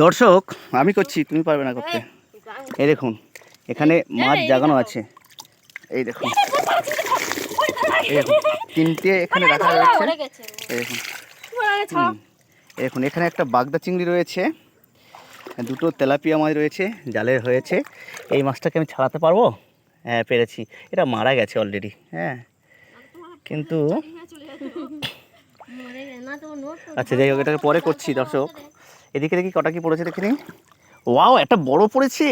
দর্শক আমি করছি, তুমি পারবে না করতে। এই দেখুন এখানে মাছ জাগানো আছে, এই দেখুন এই দেখুন তিনটে এখানে রাখা রয়েছে। এই দেখুন এই দেখুন এখানে একটা বাগদা চিংড়ি রয়েছে, দুটো তেলাপিয়া মাছ রয়েছে, জালের হয়েছে। এই মাছটাকে আমি ছাড়াতে পারবো? হ্যাঁ পেরেছি, এটা মারা গেছে অলরেডি। হ্যাঁ কিন্তু আচ্ছা যাই হোক, এটাকে পরে করছি। দর্শক এদিকে দেখি কটা কি পড়েছে দেখিনি। ওয়াও একটা বড় পড়েছে,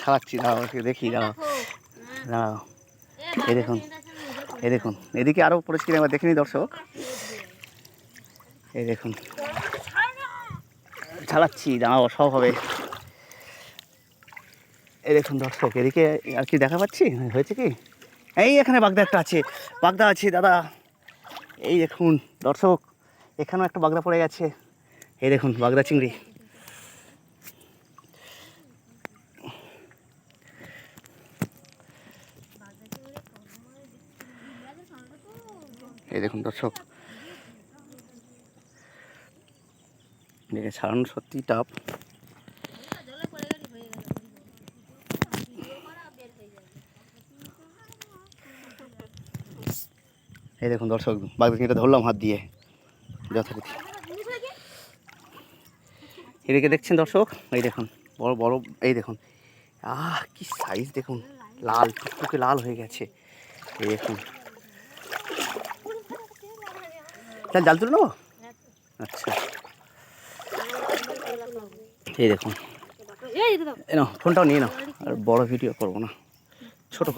ছাড়াচ্ছি, দাঁড়াও দেখি, দাঁড়াও দাঁড়াও। এই দেখুন এই দেখুন এদিকে আরও পড়েছে কিনা একবার দেখিনি দর্শক। এই দেখুন ছাড়াচ্ছি, দাঁড়াও সব হবে। এই দেখুন দর্শক এদিকে আর কি দেখা পাচ্ছি, হয়েছে কি, এই এখানে বাগদা একটা আছে, বাগদা আছে দাদা। এই দেখুন দর্শক এখানেও একটা বাগদা পড়ে গেছে। এই দেখুন বাগদা চিংড়ি। এই দেখুন দর্শক দেখে ছাড়ানো সত্যি টাফ। এই দেখুন দর্শক বাগদা চিংড়িটা ধরলাম হাত দিয়ে যথারীতি। এদিকে দেখছেন দর্শক, এই দেখুন বড় বড়, এই দেখুন কি সাইজ দেখুন, লাল টুকটুকে লাল হয়ে গেছে। এই দেখুন জাল তুলে নেবো। আচ্ছা এই দেখুন, এই নাও ফোনটাও নিয়ে নাও, আর বড় ভিডিও করবো না, ছোটো।